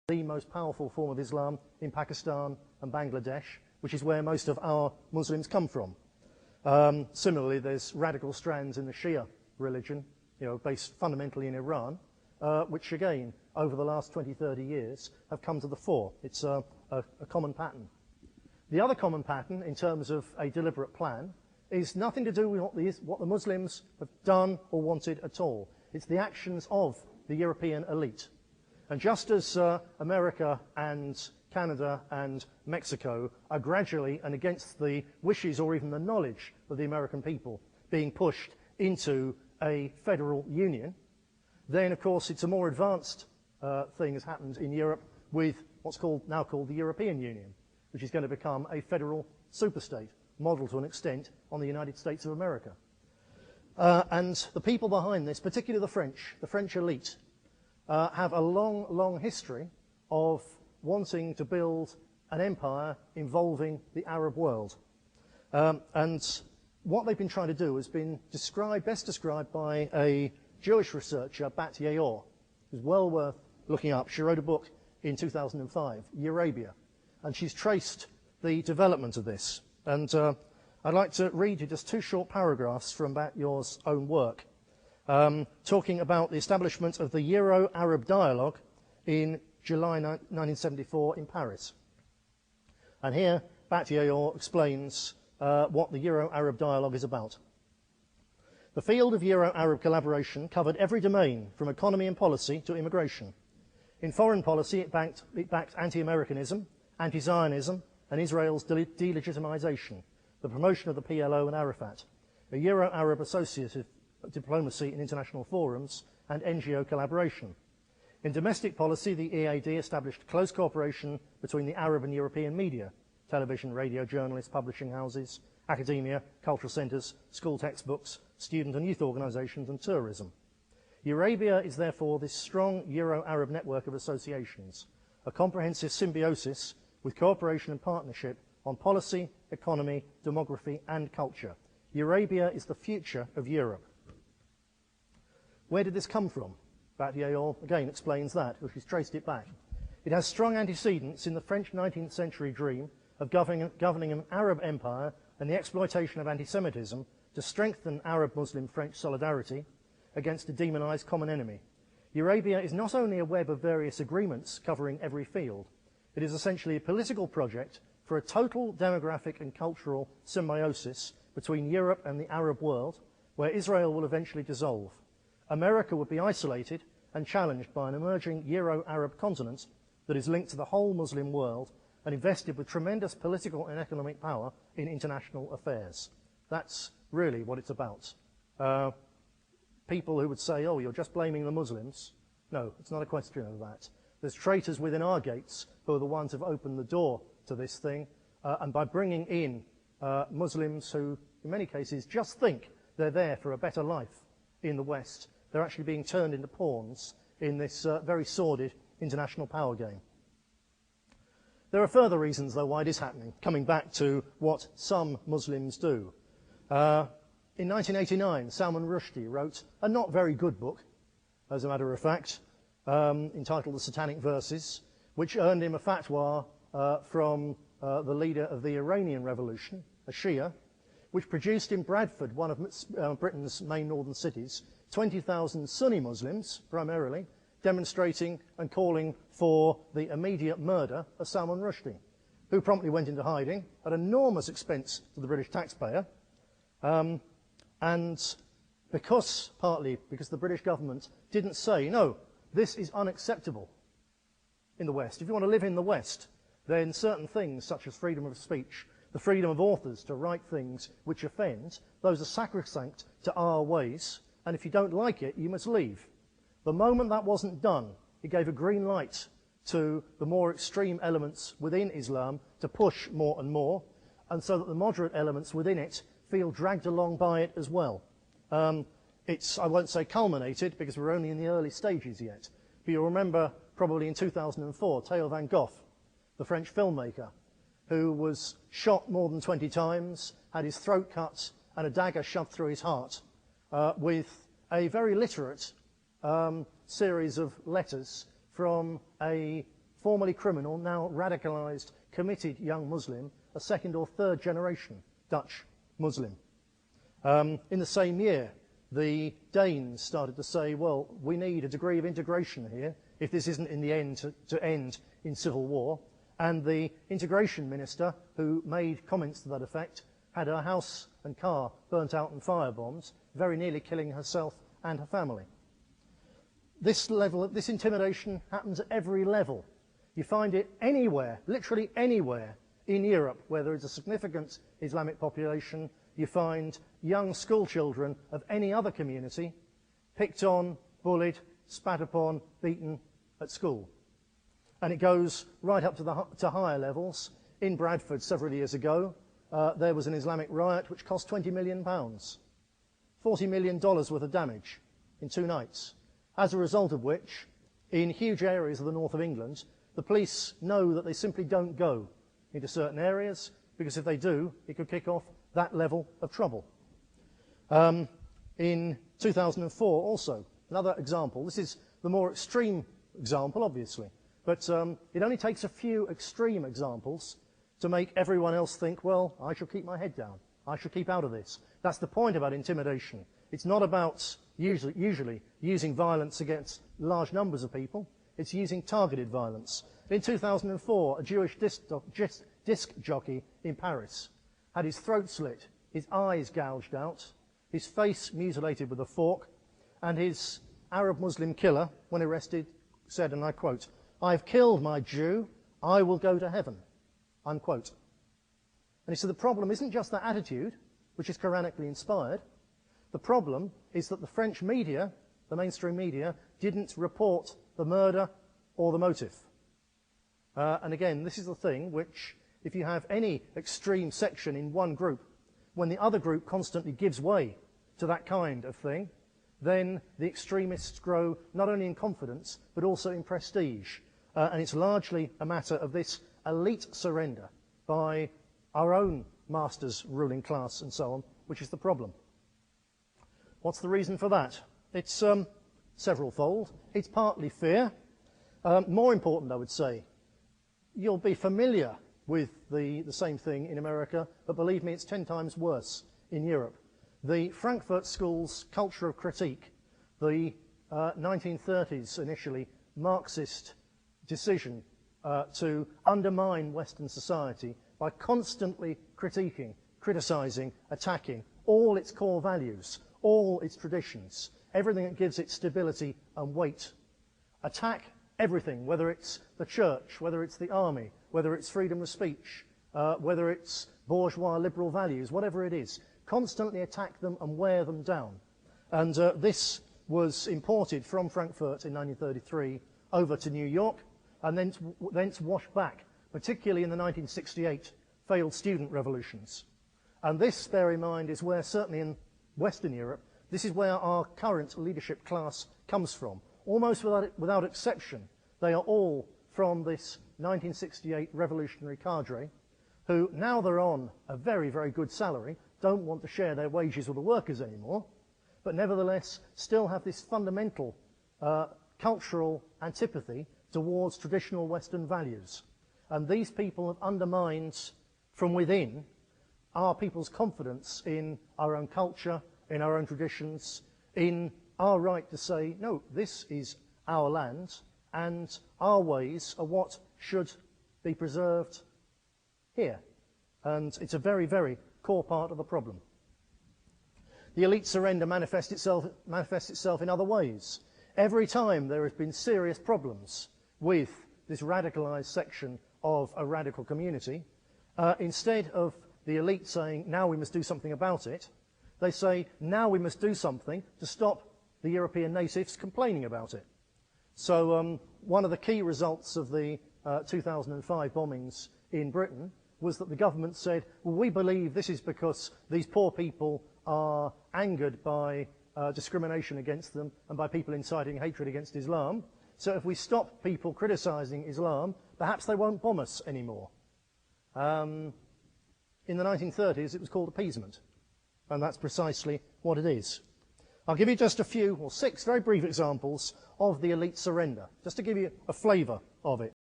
the most powerful form of Islam in Pakistan and Bangladesh, which is where most of our Muslims come from. Similarly, there's radical strands in the Shia religion, based fundamentally in Iran, which again, over the last 20, 30 years, have come to the fore. It's a common pattern. The other common pattern, in terms of a deliberate plan, is nothing to do with what the Muslims have done or wanted at all. It's the actions of the European elite. And just as America and Canada and Mexico are gradually, and against the wishes or even the knowledge of the American people, being pushed into a federal union, then of course it's a more advanced thing has happened in Europe with what's now called the European Union, which is going to become a federal superstate, modeled to an extent on the United States of America. And the people behind this, particularly the French elite, have a long, long history of wanting to build an empire involving the Arab world. And what they've been trying to do has been best described by a Jewish researcher, Bat Yaor, who's well worth looking up. She wrote a book in 2005, Eurabia, and she's traced the development of this. And I'd like to read you just two short paragraphs from Bat Yaor's own work, talking about the establishment of the Euro-Arab dialogue in July 1974 in Paris. And here, Bat Yaor explains what the Euro-Arab dialogue is about. The field of Euro-Arab collaboration covered every domain, from economy and policy to immigration. In foreign policy, it backed anti-Americanism, anti-Zionism, and Israel's delegitimization, the promotion of the PLO and Arafat, a Euro-Arab associative diplomacy in international forums, and NGO collaboration. In domestic policy, the EAD established close cooperation between the Arab and European media, television, radio, journalists, publishing houses, academia, cultural centres, school textbooks, student and youth organisations, and tourism. Eurabia is therefore this strong Euro-Arab network of associations, a comprehensive symbiosis with cooperation and partnership on policy, economy, demography, and culture. Eurabia is the future of Europe. Where did this come from? Bat Yaor again explains that, because she's traced it back. It has strong antecedents in the French 19th century dream of governing an Arab empire and the exploitation of anti-Semitism to strengthen Arab-Muslim-French solidarity against a demonized common enemy. Eurabia is not only a web of various agreements covering every field, it is essentially a political project for a total demographic and cultural symbiosis between Europe and the Arab world, where Israel will eventually dissolve. America would be isolated and challenged by an emerging Euro-Arab continent that is linked to the whole Muslim world and invested with tremendous political and economic power in international affairs. That's really what it's about. People who would say, oh, you're just blaming the Muslims. No, it's not a question of that. There's traitors within our gates who are the ones who have opened the door to this thing, and by bringing in Muslims who, in many cases, just think they're there for a better life in the West, they're actually being turned into pawns in this very sordid international power game. There are further reasons, though, why it is happening, coming back to what some Muslims do. In 1989, Salman Rushdie wrote a not very good book, as a matter of fact, entitled The Satanic Verses, which earned him a fatwa from the leader of the Iranian Revolution, a Shia, which produced in Bradford, one of Britain's main northern cities, 20,000 Sunni Muslims, primarily, demonstrating and calling for the immediate murder of Salman Rushdie, who promptly went into hiding at enormous expense to the British taxpayer, and partly because the British government didn't say, no, this is unacceptable in the West. If you want to live in the West, then certain things such as freedom of speech, the freedom of authors to write things which offend, those are sacrosanct to our ways, and if you don't like it, you must leave. The moment that wasn't done, it gave a green light to the more extreme elements within Islam to push more and more, and so that the moderate elements within it feel dragged along by it as well. It's, I won't say culminated, because we're only in the early stages yet, but you'll remember probably in 2004, Theo van Gogh, the French filmmaker, who was shot more than 20 times, had his throat cut and a dagger shoved through his heart, with a very literate series of letters from a formerly criminal, now radicalized, committed young Muslim, a second or third generation Dutch Muslim. In the same year, the Danes started to say, well, we need a degree of integration here if this isn't in the end to end in civil war. And the integration minister, who made comments to that effect, had her house and car burnt out in firebombs, very nearly killing herself and her family. This intimidation happens at every level. You find it anywhere, literally anywhere in Europe where there is a significant Islamic population. You find young school children of any other community picked on, bullied, spat upon, beaten at school. And it goes right up to higher levels. In Bradford several years ago, there was an Islamic riot which cost £20 million, $40 million worth of damage in 2 nights, as a result of which, in huge areas of the north of England, the police know that they simply don't go into certain areas, because if they do, it could kick off that level of trouble. In 2004 also, another example. This is the more extreme example, obviously, but it only takes a few extreme examples to make everyone else think, well, I shall keep my head down. I shall keep out of this. That's the point about intimidation. It's not about usually using violence against large numbers of people. It's using targeted violence. In 2004, a Jewish disc jockey in Paris had his throat slit, his eyes gouged out, his face mutilated with a fork, and his Arab Muslim killer, when arrested, said, and I quote, "I've killed my Jew, I will go to heaven," unquote. And he said the problem isn't just that attitude, which is Quranically inspired. The problem is that the French media, the mainstream media, didn't report the murder or the motive. And again, this is the thing which, if you have any extreme section in one group, when the other group constantly gives way to that kind of thing, then the extremists grow not only in confidence, but also in prestige. And it's largely a matter of this elite surrender by our own masters, ruling class, and so on, which is the problem. What's the reason for that? It's several-fold. It's partly fear. More important, I would say, you'll be familiar with the same thing in America, but believe me, it's 10 times worse in Europe. The Frankfurt School's culture of critique, the 1930s initially Marxist decision to undermine Western society by constantly critiquing, criticizing, attacking all its core values, all its traditions, everything that gives it stability and weight. Attack everything, whether it's the church, whether it's the army, whether it's freedom of speech, whether it's bourgeois liberal values, whatever it is. Constantly attack them and wear them down. And this was imported from Frankfurt in 1933 over to New York, and then washed back, particularly in the 1968 failed student revolutions. And this, bear in mind, is where, certainly in Western Europe, this is where our current leadership class comes from. Almost without exception, they are all from this 1968 revolutionary cadre, who, now they're on a very, very good salary, don't want to share their wages with the workers anymore, but nevertheless still have this fundamental cultural antipathy towards traditional Western values. And these people have undermined from within our people's confidence in our own culture, in our own traditions, in our right to say, no, this is our land, and our ways are what should be preserved here. And it's a very, very core part of the problem. The elite surrender manifests itself in other ways. Every time there have been serious problems with this radicalized section of a radical community, instead of the elite saying, now we must do something about it, they say, now we must do something to stop the European natives complaining about it. So one of the key results of the 2005 bombings in Britain was that the government said, well, we believe this is because these poor people are angered by discrimination against them and by people inciting hatred against Islam. So if we stop people criticizing Islam, perhaps they won't bomb us anymore. In the 1930s, it was called appeasement. And that's precisely what it is. I'll give you just a few, or 6 very brief examples of the elite surrender, just to give you a flavour of it.